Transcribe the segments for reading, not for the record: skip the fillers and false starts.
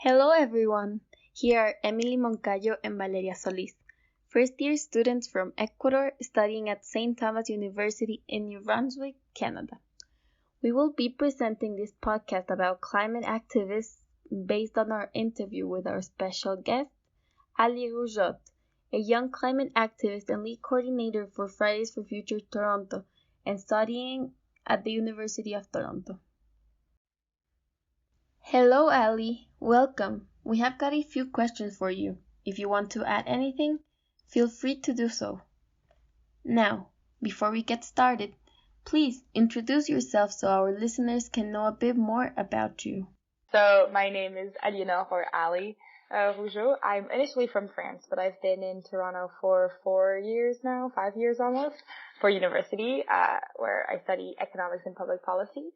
Hello everyone! Here are Emily Moncayo and Valeria Solis, first-year students from Ecuador studying at St. Thomas University in New Brunswick, Canada. We will be presenting this podcast about climate activists based on our interview with our special guest, Allie Rougeot, a young climate activist and lead coordinator for Fridays for Future Toronto and studying at the University of Toronto. Hello, Allie. Welcome. We have got a few questions for you. If you want to add anything, feel free to do so. Now, before we get started, please introduce yourself so our listeners can know a bit more about you. So my name is Allie Rougeot. I'm initially from France, but I've been in Toronto for 4 years now, 5 years almost, for university, where I study economics and public policy.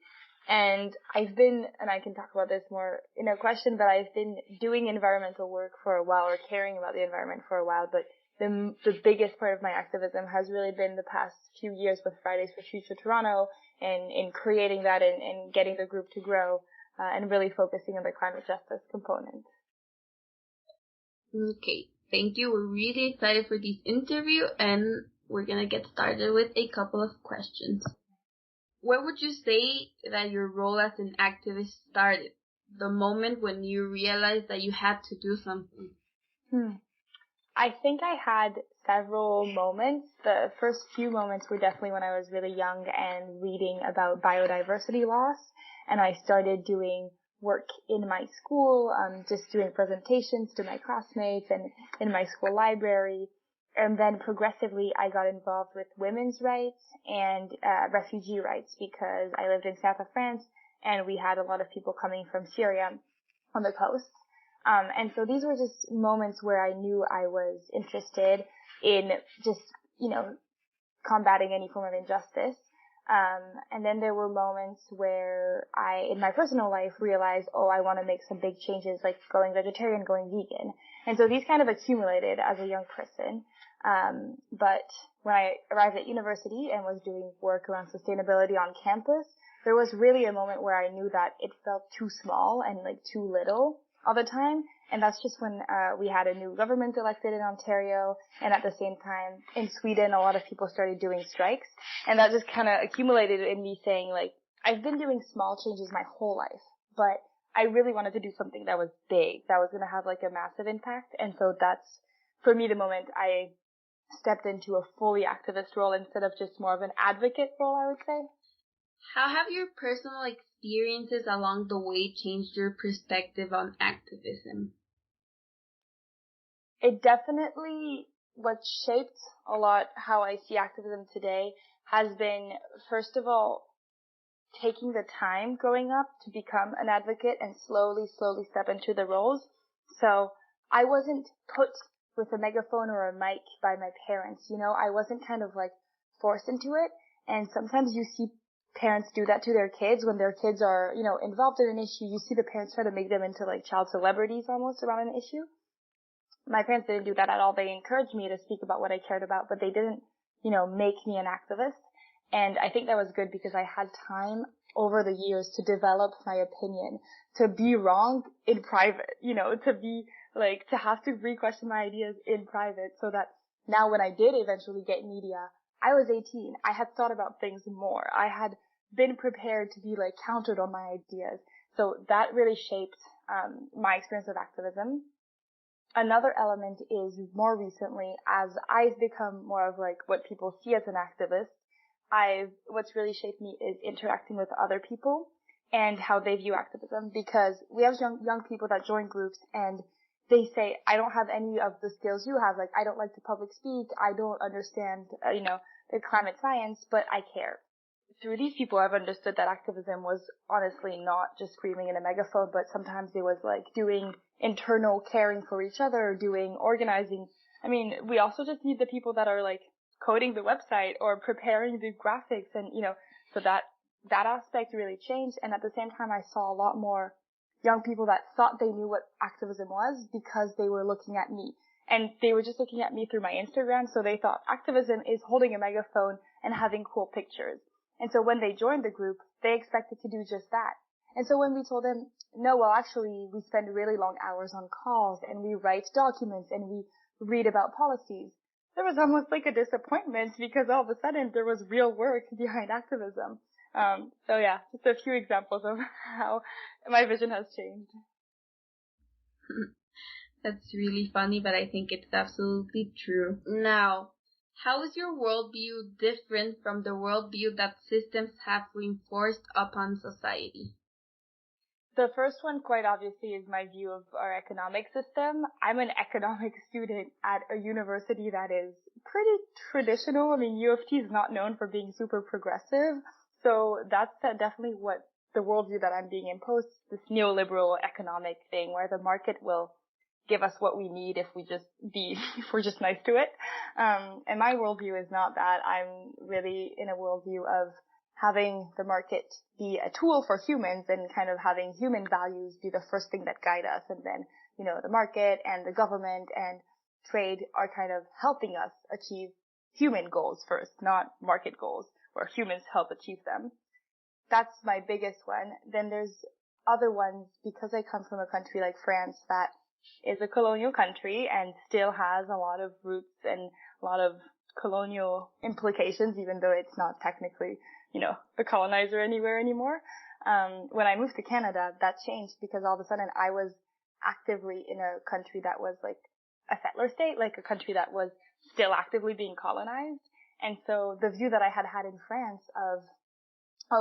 And I've been, and I can talk about this more in a question, but I've been doing environmental work for a while, or caring about the environment for a while, but the biggest part of my activism has really been the past few years with Fridays for Future Toronto, and in creating that and getting the group to grow, and really focusing on the climate justice component. Okay, thank you. We're really excited for this interview, and we're going to get started with a couple of questions. Where would you say that your role as an activist started? The moment when you realized that you had to do something? I think I had several moments. The first few moments were definitely when I was really young and reading about biodiversity loss, and I started doing work in my school, just doing presentations to my classmates and in my school library. And then progressively I got involved with women's rights and refugee rights because I lived in south of France and we had a lot of people coming from Syria on the coast. And so these were just moments where I knew I was interested in just, combating any form of injustice. And then there were moments where I, in my personal life, realized, I want to make some big changes, like going vegetarian, going vegan. And so these kind of accumulated as a young person. But when I arrived at university and was doing work around sustainability on campus, there was really a moment where I knew that it felt too small and like too little all the time. And that's just when we had a new government elected in Ontario, and at the same time in Sweden a lot of people started doing strikes, and that just kind of accumulated in me saying, like, I've been doing small changes my whole life, but I really wanted to do something that was big, that was going to have like a massive impact. And so that's, for me, the moment I stepped into a fully activist role instead of just more of an advocate role, I would say. How have your personal experiences along the way changed your perspective on activism? It definitely, what shaped a lot how I see activism today has been, first of all, taking the time growing up to become an advocate and slowly step into the roles. So I wasn't put with a megaphone or a mic by my parents, I wasn't kind of like forced into it. And sometimes you see parents do that to their kids when their kids are, involved in an issue. You see the parents try to make them into like child celebrities almost around an issue. My parents didn't do that at all. They encouraged me to speak about what I cared about, but they didn't, make me an activist. And I think that was good because I had time over the years to develop my opinion, to be wrong in private, to be like, to have to re-question my ideas in private, so that now when I did eventually get media, I was 18. I had thought about things more. I had been prepared to be like countered on my ideas. So that really shaped my experience of activism. Another element is more recently, as I've become more of like what people see as an activist, what's really shaped me is interacting with other people and how they view activism, because we have young people that join groups and they say, I don't have any of the skills you have. Like, I don't like to public speak. I don't understand, the climate science, but I care. Through these people, I've understood that activism was honestly not just screaming in a megaphone, but sometimes it was like doing internal caring for each other, doing organizing. I mean, we also just need the people that are like coding the website or preparing the graphics, and, so that aspect really changed. And at the same time, I saw a lot more young people that thought they knew what activism was because they were looking at me. And they were just looking at me through my Instagram, so they thought activism is holding a megaphone and having cool pictures. And so when they joined the group, they expected to do just that. And so when we told them, no, well, actually, we spend really long hours on calls and we write documents and we read about policies. There was almost like a disappointment because all of a sudden there was real work behind activism. So yeah, just a few examples of how my vision has changed. That's really funny, but I think it's absolutely true. Now, how is your worldview different from the worldview that systems have reinforced upon society? The first one, quite obviously, is my view of our economic system. I'm an economics student at a university that is pretty traditional. I mean, U of T is not known for being super progressive. So that's definitely what the worldview that I'm being imposed, this neoliberal economic thing where the market will give us what we need if we're just nice to it. And my worldview is not that. I'm really in a worldview of having the market be a tool for humans and kind of having human values be the first thing that guide us. And then, the market and the government and trade are kind of helping us achieve human goals first, not market goals, where humans help achieve them. That's my biggest one. Then there's other ones, because I come from a country like France that is a colonial country and still has a lot of roots and a lot of colonial implications, even though it's not technically, the colonizer anywhere anymore. When I moved to Canada, that changed because all of a sudden I was actively in a country that was like a settler state, like a country that was still actively being colonized. And so the view that I had in France of,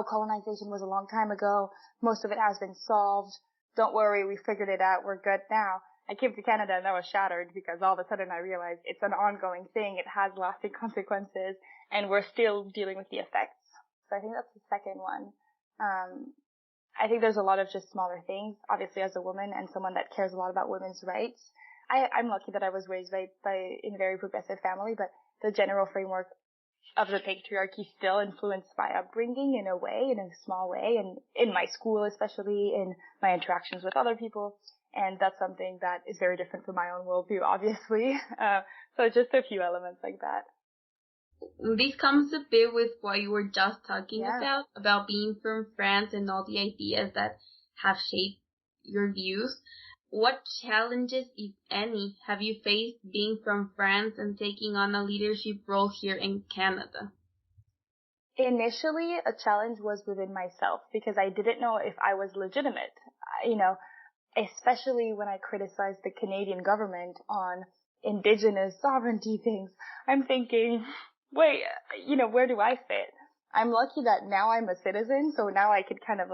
colonization was a long time ago, most of it has been solved, don't worry, we figured it out, we're good now. I came to Canada and that was shattered because all of a sudden I realized it's an ongoing thing, it has lasting consequences, and we're still dealing with the effects. So I think that's the second one. I think there's a lot of just smaller things. Obviously, as a woman and someone that cares a lot about women's rights, I'm lucky that I was raised in a very progressive family, but the general framework of the patriarchy still influenced my upbringing in a way, in a small way, and in my school, especially in my interactions with other people. And that's something that is very different from my own worldview, obviously. So just a few elements like that. This comes a bit with what you were just talking about being from France and all the ideas that have shaped your views. What challenges, if any, have you faced being from France and taking on a leadership role here in Canada? Initially, a challenge was within myself because I didn't know if I was legitimate. Especially when I criticized the Canadian government on indigenous sovereignty things. I'm thinking, wait, where do I fit? I'm lucky that now I'm a citizen, so now I could kind of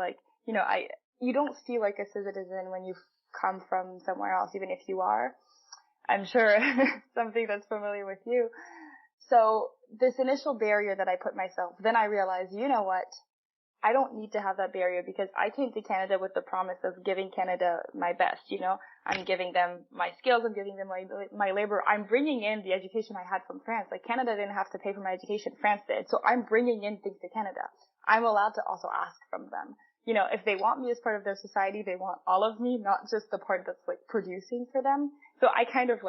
you don't feel like a citizen when you come from somewhere else, even if you are. I'm sure something that's familiar with you. So this initial barrier that I put myself, then I realized, you know what? I don't need to have that barrier because I came to Canada with the promise of giving Canada my best, I'm giving them my skills, I'm giving them my labor, I'm bringing in the education I had from France. Like Canada didn't have to pay for my education, France did. So I'm bringing in things to Canada. I'm allowed to also ask from them. If they want me as part of their society, they want all of me, not just the part that's like producing for them. So I kind of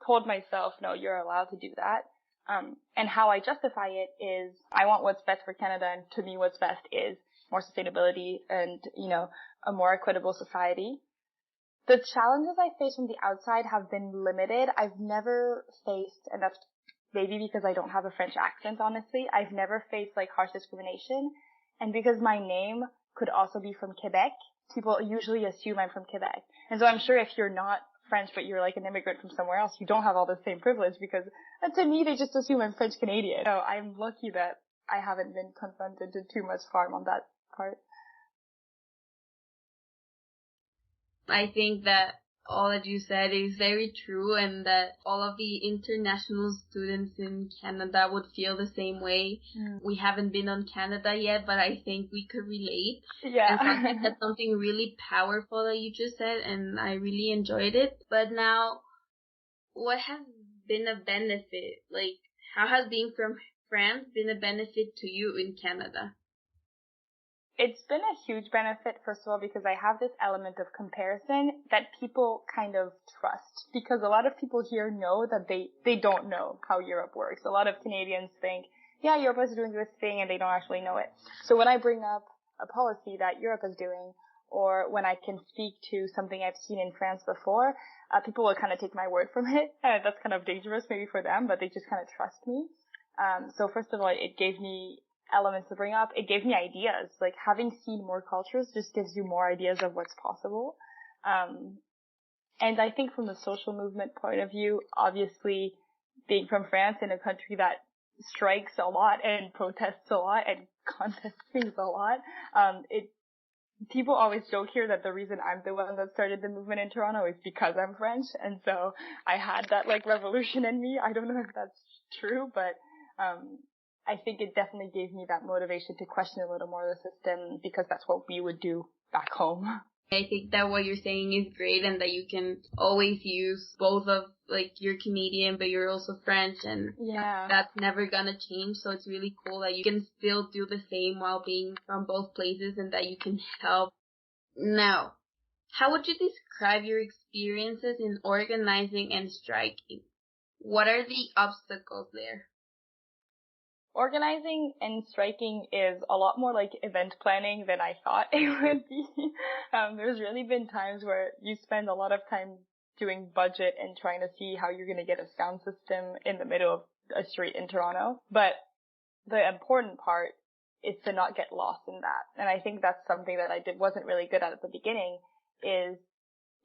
told myself, no, you're allowed to do that. And how I justify it is I want what's best for Canada, and to me what's best is more sustainability and, a more equitable society. The challenges I face from the outside have been limited. I've never faced, and that's maybe because I don't have a French accent, honestly, I've never faced harsh discrimination. And because my name could also be from Quebec, people usually assume I'm from Quebec. And so I'm sure if you're not French, but you're an immigrant from somewhere else, you don't have all the same privilege because to me, they just assume I'm French Canadian. So I'm lucky that I haven't been confronted to too much harm on that part. I think that all that you said is very true, and that all of the international students in Canada would feel the same way. We haven't been on Canada yet, but I think we could relate. Yeah. And that's something really powerful that you just said, and I really enjoyed it. But now, what has been a benefit? How has being from France been a benefit to you in Canada? It's been a huge benefit, first of all, because I have this element of comparison that people kind of trust. Because a lot of people here know that they don't know how Europe works. A lot of Canadians think, yeah, Europe is doing this thing, and they don't actually know it. So when I bring up a policy that Europe is doing, or when I can speak to something I've seen in France before, people will kind of take my word from it. That's kind of dangerous maybe for them, but they just kind of trust me. So first of all, it gave me elements to bring up. It gave me ideas. Like having seen more cultures just gives you more ideas of what's possible. And I think from the social movement point of view, obviously being from France in a country that strikes a lot and protests a lot and contests things a lot, people always joke here that the reason I'm the one that started the movement in Toronto is because I'm French. And so I had that like revolution in me. I don't know if that's true, but I think it definitely gave me that motivation to question a little more the system, because that's what we would do back home. I think that what you're saying is great, and that you can always use both of, like, you're Canadian, but you're also French, and that's never gonna change. So it's really cool that you can still do the same while being from both places, and that you can help. Now, how would you describe your experiences in organizing and striking? What are the obstacles there? Organizing and striking is a lot more like event planning than I thought it would be. There's really been times where you spend a lot of time doing budget and trying to see how you're going to get a sound system in the middle of a street in Toronto. But the important part is to not get lost in that. And I think that's something that wasn't really good at the beginning, is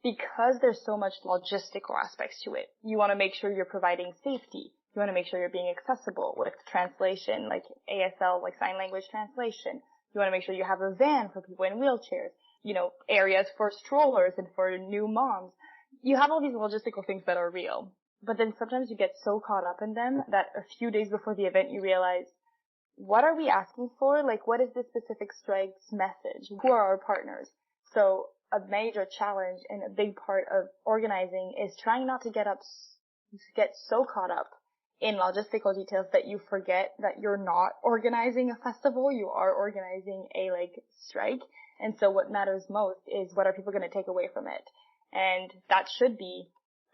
because there's so much logistical aspects to it. You want to make sure you're providing safety. You want to make sure you're being accessible with translation, like ASL, like sign language translation. You want to make sure you have a van for people in wheelchairs, areas for strollers and for new moms. You have all these logistical things that are real. But then sometimes you get so caught up in them that a few days before the event you realize, what are we asking for? Like, what is this specific strike's message? Who are our partners? So a major challenge and a big part of organizing is trying not to get so caught up in logistical details that you forget that you're not organizing a festival, you are organizing a strike. And so what matters most is, what are people going to take away from it? And that should be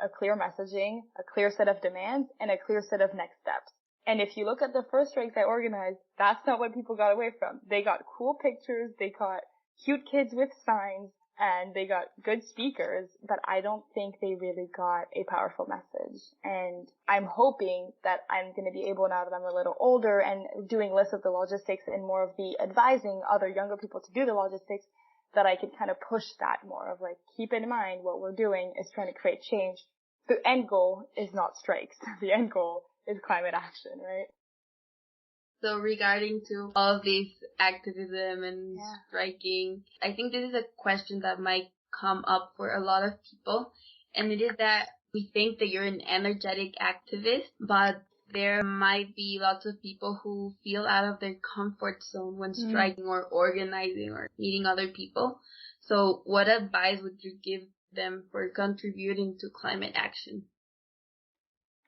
a clear messaging, a clear set of demands, and a clear set of next steps. And if you look at the first strikes I organized, that's not what people got away from. They got cool pictures, they got cute kids with signs, and they got good speakers, but I don't think they really got a powerful message. And I'm hoping that I'm going to be able, now that I'm a little older and doing less of the logistics and more of the advising other younger people to do the logistics, that I can kind of push that more of keep in mind what we're doing is trying to create change. The end goal is not strikes. The end goal is climate action, right? So regarding to all this activism and striking, I think this is a question that might come up for a lot of people. And it is that we think that you're an energetic activist, but there might be lots of people who feel out of their comfort zone when striking or organizing or meeting other people. So what advice would you give them for contributing to climate action?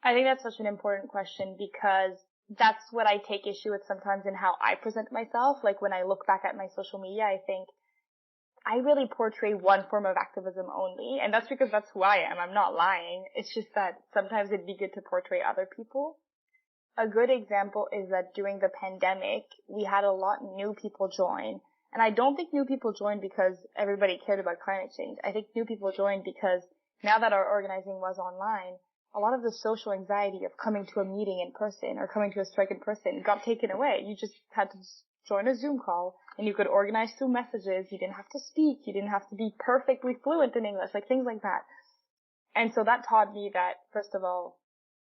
I think that's such an important question, because that's what I take issue with sometimes in how I present myself. Like when I look back at my social media, I think I really portray one form of activism only, and that's because that's who I am. I'm not lying. It's just that sometimes it'd be good to portray other people. A good example is that during the pandemic, we had a lot of new people join. And I don't think new people joined because everybody cared about climate change. I think new people joined because now that our organizing was online, a lot of the social anxiety of coming to a meeting in person or coming to a strike in person got taken away. You just had to join a Zoom call and you could organize through messages. You didn't have to speak. You didn't have to be perfectly fluent in English, things like that. And so that taught me that, first of all,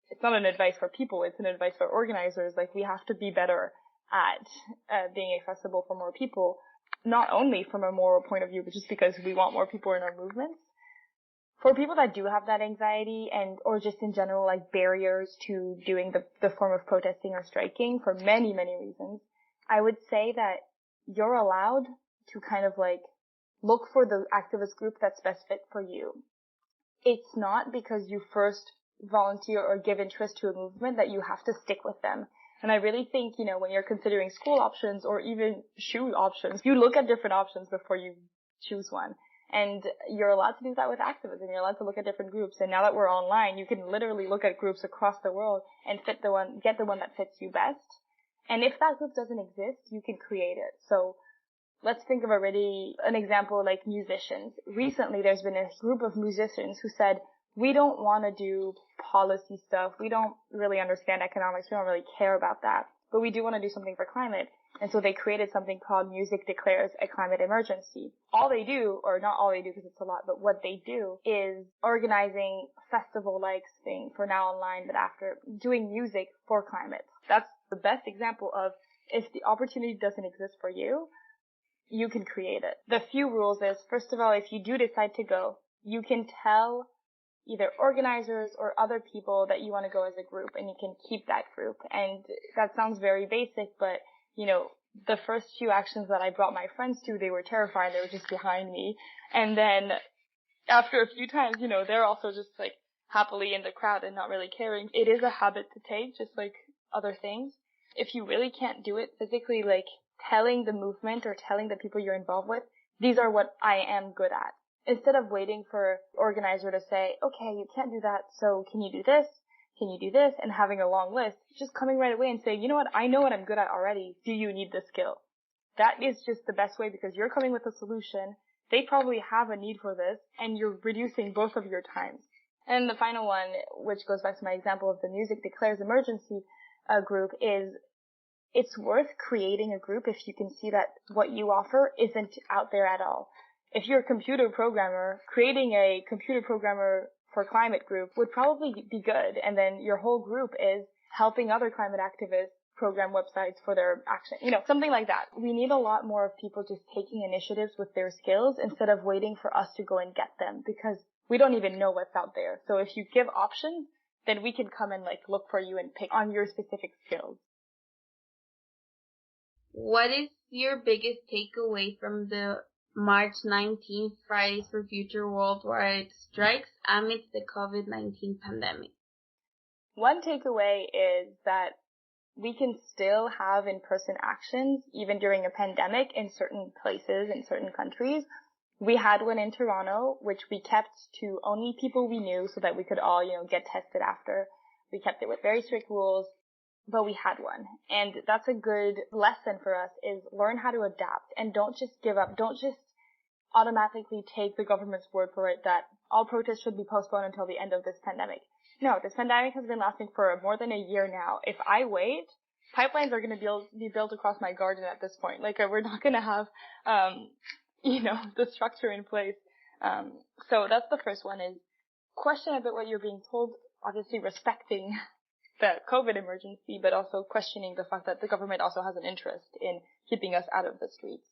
it's not an advice for people, it's an advice for organizers. We have to be better at being accessible for more people, not only from a moral point of view, but just because we want more people in our movements. For people that do have that anxiety or just in general, barriers to doing the form of protesting or striking for many, many reasons, I would say that you're allowed to kind of look for the activist group that's best fit for you. It's not because you first volunteer or give interest to a movement that you have to stick with them. And I really think, when you're considering school options or even shoe options, you look at different options before you choose one. And you're allowed to do that with activism. You're allowed to look at different groups. And now that we're online, you can literally look at groups across the world and get the one that fits you best. And if that group doesn't exist, you can create it. So Let's think of an example like musicians. Recently, there's been a group of musicians who said, we don't want to do policy stuff. We don't really understand economics. We don't really care about that. But we do want to do something for climate. And so they created something called Music Declares a Climate Emergency. All they do, or not all they do because it's a lot, but what they do is organizing festival-like thing for now online, but after doing music for climate. That's the best example of if the opportunity doesn't exist for you, you can create it. The few rules is, first of all, if you do decide to go, you can tell either organizers or other people that you want to go as a group, and you can keep that group. And that sounds very basic, but, you know, the first few actions that I brought my friends to, they were terrified. They were just behind me. And then after a few times, you know, they're also just like happily in the crowd and not really caring. It is a habit to take, just like other things. If you really can't do it physically, like telling the movement or telling the people you're involved with, these are what I am good at. Instead of waiting for organizer to say, okay, you can't do that, so can you do this? Can you do this? And having a long list, just coming right away and saying, you know what, I know what I'm good at already. Do you need this skill? That is just the best way because you're coming with a solution. They probably have a need for this and you're reducing both of your times. And the final one, which goes back to my example of the Music Declares Emergency group, is it's worth creating a group if you can see that what you offer isn't out there at all. If you're a computer programmer, creating a computer programmer for climate group would probably be good. And then your whole group is helping other climate activists program websites for their action, you know, something like that. We need a lot more of people just taking initiatives with their skills instead of waiting for us to go and get them because we don't even know what's out there. So if you give options, then we can come and like look for you and pick on your specific skills. What is your biggest takeaway from the March 19th Fridays for Future worldwide strikes amidst the COVID-19 pandemic? One takeaway is that we can still have in-person actions even during a pandemic in certain places, in certain countries. We had one in Toronto, which we kept to only people we knew so that we could all, you know, get tested after. We kept it with very strict rules, but we had one. And that's a good lesson for us is learn how to adapt and don't just give up. Don't just automatically take the government's word for it that all protests should be postponed until the end of this pandemic. No, this pandemic has been lasting for more than a year now. If I wait, pipelines are going to be built across my garden at this point. Like, we're not going to have, the structure in place. So that's the first one is question a bit what you're being told, obviously respecting the COVID emergency, but also questioning the fact that the government also has an interest in keeping us out of the streets.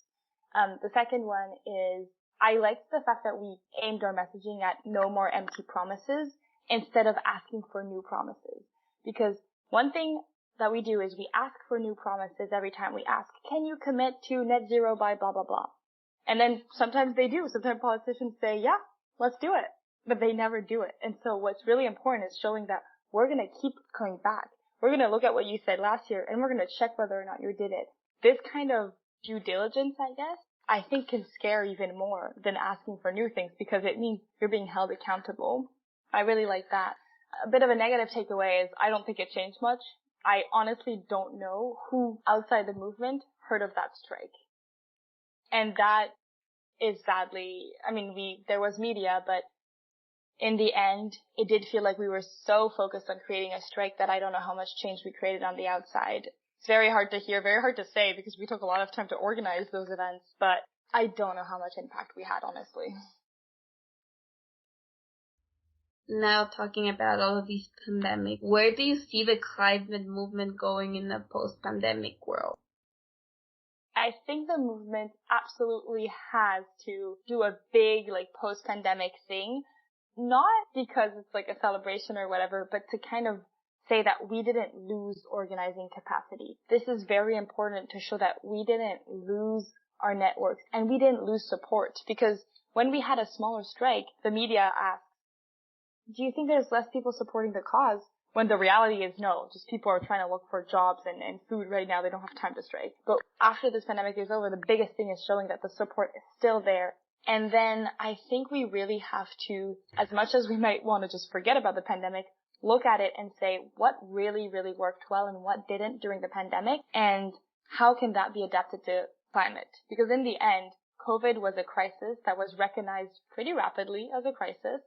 The second one is I liked the fact that we aimed our messaging at no more empty promises instead of asking for new promises. Because one thing that we do is we ask for new promises every time we ask, can you commit to net zero by blah, blah, blah? And then sometimes they do. Sometimes politicians say, yeah, let's do it. But they never do it. And so what's really important is showing that we're going to keep coming back. We're going to look at what you said last year and we're going to check whether or not you did it. This kind of due diligence, I guess, I think can scare even more than asking for new things because it means you're being held accountable. I really like that. A bit of a negative takeaway is I don't think it changed much. I honestly don't know who outside the movement heard of that strike. And that is sadly, there was media, but in the end, it did feel like we were so focused on creating a strike that I don't know how much change we created on the outside. It's very hard to hear, very hard to say because we took a lot of time to organize those events, but I don't know how much impact we had, honestly. Now talking about all of these pandemic, where do you see the climate movement going in the post-pandemic world? I think the movement absolutely has to do a big, post-pandemic thing. Not because it's like a celebration or whatever, but to kind of say that we didn't lose organizing capacity. This is very important to show that we didn't lose our networks and we didn't lose support. Because when we had a smaller strike, the media asked, do you think there's less people supporting the cause? When the reality is no, just people are trying to look for jobs and food right now. They don't have time to strike. But after this pandemic is over, the biggest thing is showing that the support is still there. And then I think we really have to, as much as we might want to just forget about the pandemic, look at it and say what really, really worked well and what didn't during the pandemic and how can that be adapted to climate. Because in the end, COVID was a crisis that was recognized pretty rapidly as a crisis,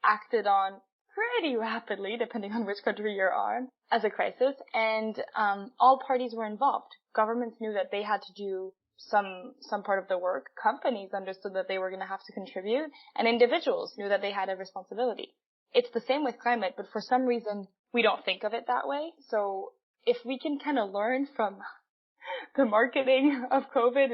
acted on pretty rapidly, depending on which country you're on, as a crisis, and all parties were involved. Governments knew that they had to do some part of the work. Companies understood that they were going to have to contribute, and individuals knew that they had a responsibility. It's the same with climate, but for some reason, we don't think of it that way. So if we can kind of learn from the marketing of COVID,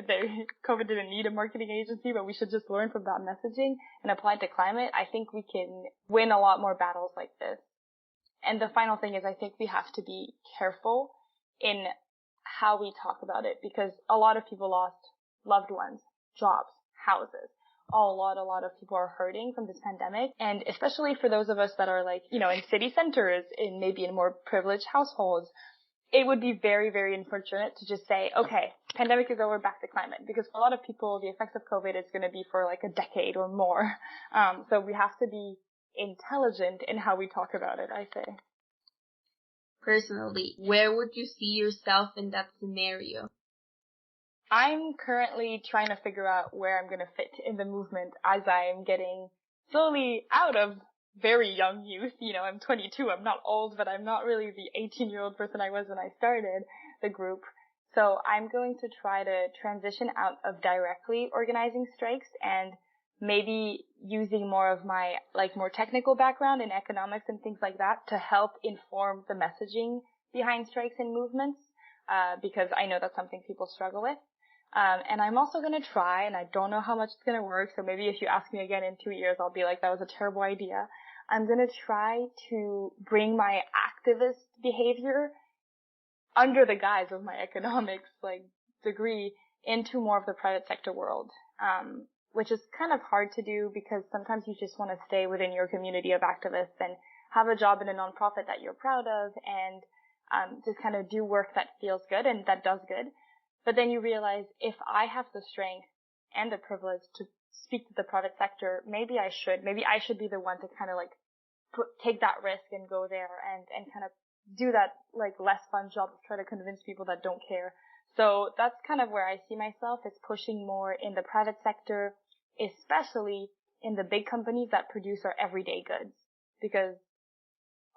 COVID didn't need a marketing agency, but we should just learn from that messaging and apply it to climate. I think we can win a lot more battles like this. And the final thing is I think we have to be careful in how we talk about it, because a lot of people lost loved ones, jobs, houses. A lot of people are hurting from this pandemic. And especially for those of us that are like, in city centers, maybe in more privileged households, it would be very, very unfortunate to just say, okay, pandemic is over, back to climate. Because for a lot of people, the effects of COVID is going to be for like a decade or more. So we have to be intelligent in how we talk about it, I say. Personally, where would you see yourself in that scenario? I'm currently trying to figure out where I'm going to fit in the movement as I'm getting slowly out of very young youth. I'm 22. I'm not old, but I'm not really the 18-year-old person I was when I started the group. So I'm going to try to transition out of directly organizing strikes and maybe using more of my more technical background in economics and things like that to help inform the messaging behind strikes and movements, because I know that's something people struggle with. And I'm also going to try, and I don't know how much it's going to work, so maybe if you ask me again in 2 years, I'll be like, that was a terrible idea. I'm going to try to bring my activist behavior under the guise of my economics, degree into more of the private sector world, which is kind of hard to do because sometimes you just want to stay within your community of activists and have a job in a nonprofit that you're proud of and just kind of do work that feels good and that does good. But then you realize if I have the strength and the privilege to speak to the private sector, maybe I should be the one to kind of take that risk and go there and kind of do that less fun job of trying to convince people that don't care. So that's kind of where I see myself, is pushing more in the private sector, especially in the big companies that produce our everyday goods. Because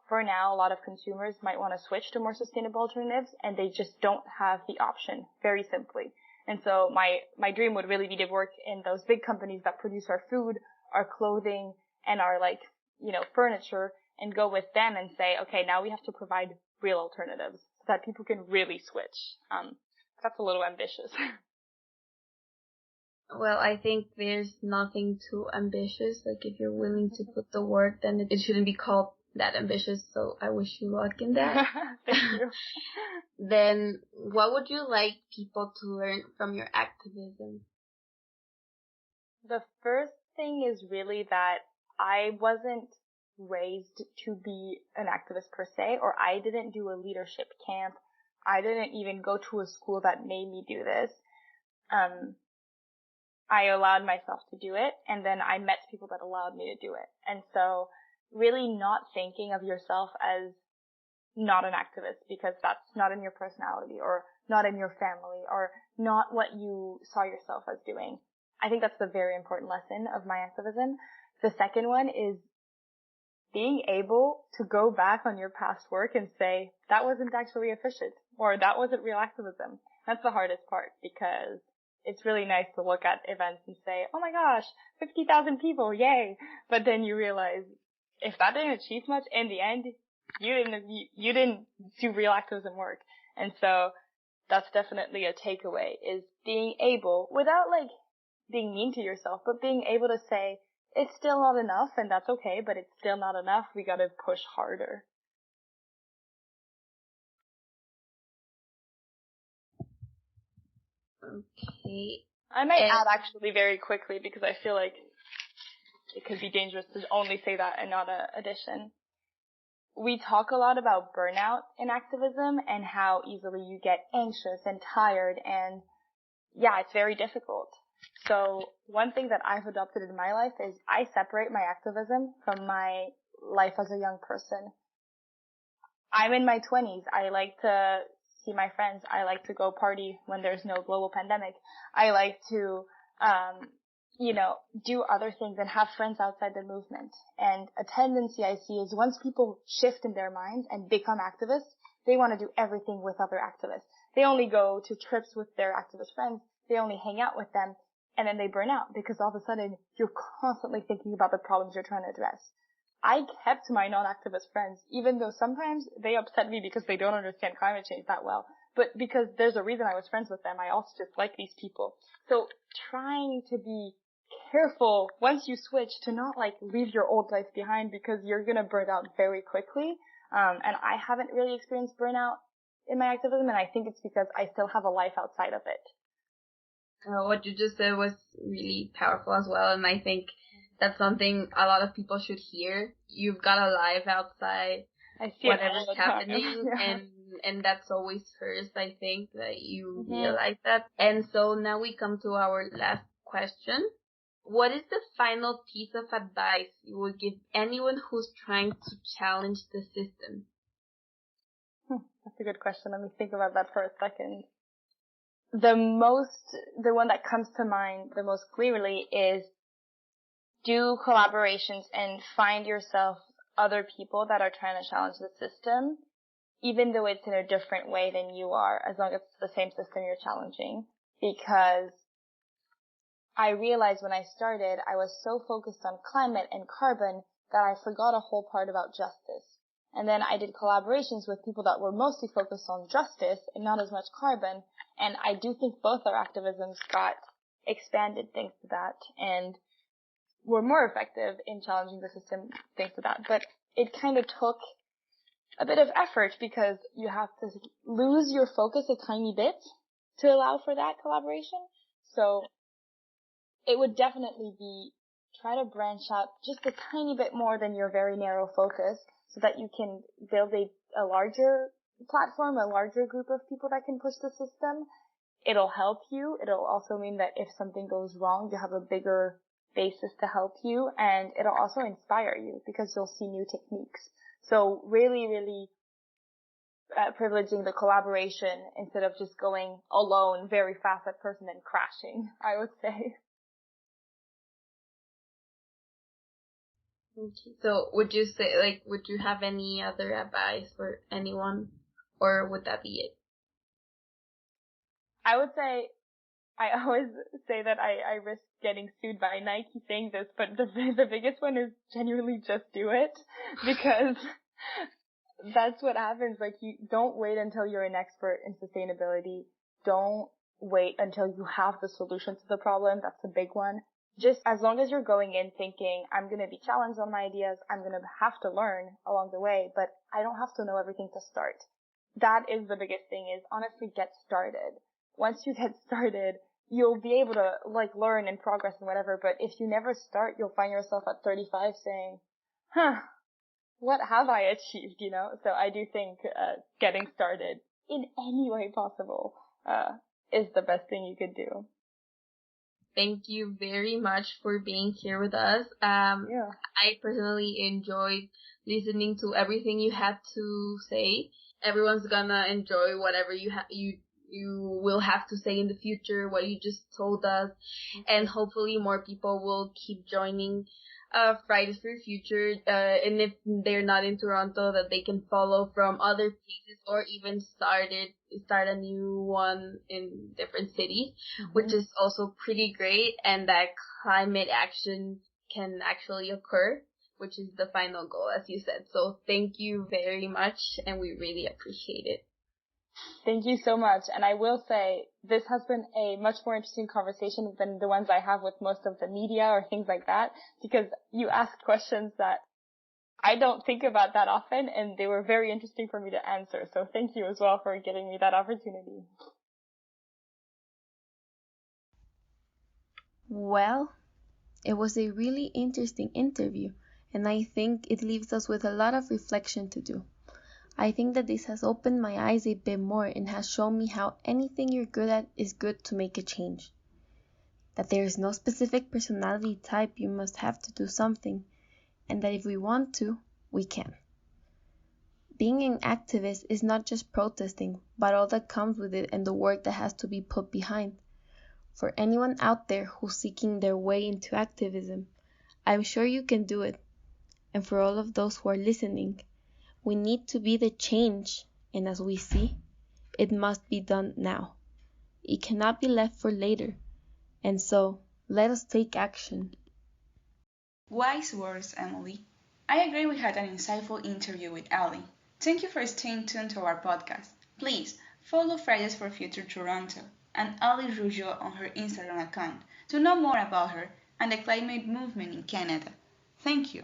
for now, a lot of consumers might want to switch to more sustainable alternatives, and they just don't have the option, very simply. And so my dream would really be to work in those big companies that produce our food, our clothing, and our furniture, and go with them and say, okay, now we have to provide real alternatives so that people can really switch. That's a little ambitious. Well, I think there's nothing too ambitious. If you're willing to put the work, then it shouldn't be called that ambitious, so I wish you luck in that. Thank you. Then what would you like people to learn from your activism? The first thing is really that I wasn't raised to be an activist per se, or I didn't do a leadership camp. I didn't even go to a school that made me do this. I allowed myself to do it, and then I met people that allowed me to do it. And so really not thinking of yourself as not an activist because that's not in your personality or not in your family or not what you saw yourself as doing. I think that's the very important lesson of my activism. The second one is being able to go back on your past work and say, that wasn't actually efficient or that wasn't real activism. That's the hardest part because it's really nice to look at events and say, oh my gosh, 50,000 people, yay. But then you realize if that didn't achieve much, in the end, you didn't do real activism work. And so that's definitely a takeaway, is being able, without being mean to yourself, but being able to say, it's still not enough and that's okay, but it's still not enough. We gotta push harder. Okay. I might add actually very quickly because I feel like it could be dangerous to only say that and not a addition. We talk a lot about burnout in activism and how easily you get anxious and tired, and yeah, it's very difficult. So one thing that I've adopted in my life is I separate my activism from my life as a young person. I'm in my 20s. I like to see my friends. I like to go party when there's no global pandemic. I like to, do other things and have friends outside the movement. And a tendency I see is once people shift in their minds and become activists, they want to do everything with other activists. They only go to trips with their activist friends. They only hang out with them. And then they burn out because all of a sudden you're constantly thinking about the problems you're trying to address. I kept my non-activist friends, even though sometimes they upset me because they don't understand climate change that well. But because there's a reason I was friends with them, I also just like these people. So trying to be careful once you switch to not like leave your old life behind because you're going to burn out very quickly. And I haven't really experienced burnout in my activism, and I think it's because I still have a life outside of it. What you just said was really powerful as well, and I think that's something a lot of people should hear. You've got a life outside I see whatever's happening, yeah. and that's always first. I think that you realize that. And so now we come to our last question. What is the final piece of advice you would give anyone who's trying to challenge the system? That's a good question. Let me think about that for a second. The one that comes to mind the most clearly is do collaborations and find yourself other people that are trying to challenge the system, even though it's in a different way than you are, as long as it's the same system you're challenging. Because I realized when I started, I was so focused on climate and carbon that I forgot a whole part about justice. And then I did collaborations with people that were mostly focused on justice and not as much carbon. And I do think both our activisms got expanded thanks to that and were more effective in challenging the system thanks to that. But it kind of took a bit of effort because you have to lose your focus a tiny bit to allow for that collaboration. So it would definitely be try to branch out just a tiny bit more than your very narrow focus so that you can build a larger platform, a larger group of people that can push the system. It'll help you. It'll also mean that if something goes wrong, you have a bigger basis to help you, and it'll also inspire you because you'll see new techniques. So really, really privileging the collaboration instead of just going alone very fast at first and then crashing, I would say. Okay. So would you say, would you have any other advice for anyone, or would that be it? I would say, I always say that I risk getting sued by Nike saying this, but the biggest one is genuinely just do it, because that's what happens. Like, you don't wait until you're an expert in sustainability. Don't wait until you have the solution to the problem. That's a big one. Just as long as you're going in thinking, I'm going to be challenged on my ideas, I'm going to have to learn along the way, but I don't have to know everything to start. That is the biggest thing, is honestly get started. Once you get started, you'll be able to learn and progress and whatever, but if you never start, you'll find yourself at 35 saying, what have I achieved, So I do think getting started in any way possible is the best thing you could do. Thank you very much for being here with us. I personally enjoyed listening to everything you had to say. Everyone's gonna enjoy whatever you will have to say in the future, what you just told us, and hopefully more people will keep joining Fridays for Future, and if they're not in Toronto, that they can follow from other places or even start a new one in different cities, which is also pretty great, and that climate action can actually occur, which is the final goal, as you said. So thank you very much, and we really appreciate it. Thank you so much. And I will say, this has been a much more interesting conversation than the ones I have with most of the media or things like that, because you ask questions that I don't think about that often, and they were very interesting for me to answer. So thank you as well for giving me that opportunity. Well, it was a really interesting interview, and I think it leaves us with a lot of reflection to do. I think that this has opened my eyes a bit more and has shown me how anything you're good at is good to make a change. That there is no specific personality type you must have to do something, and that if we want to, we can. Being an activist is not just protesting, but all that comes with it and the work that has to be put behind. For anyone out there who's seeking their way into activism, I'm sure you can do it. And for all of those who are listening, we need to be the change, and as we see, it must be done now. It cannot be left for later. And so, let us take action. Wise words, Emily. I agree we had an insightful interview with Allie. Thank you for staying tuned to our podcast. Please follow Fridays for Future Toronto and Allie Rougeot on her Instagram account to know more about her and the climate movement in Canada. Thank you.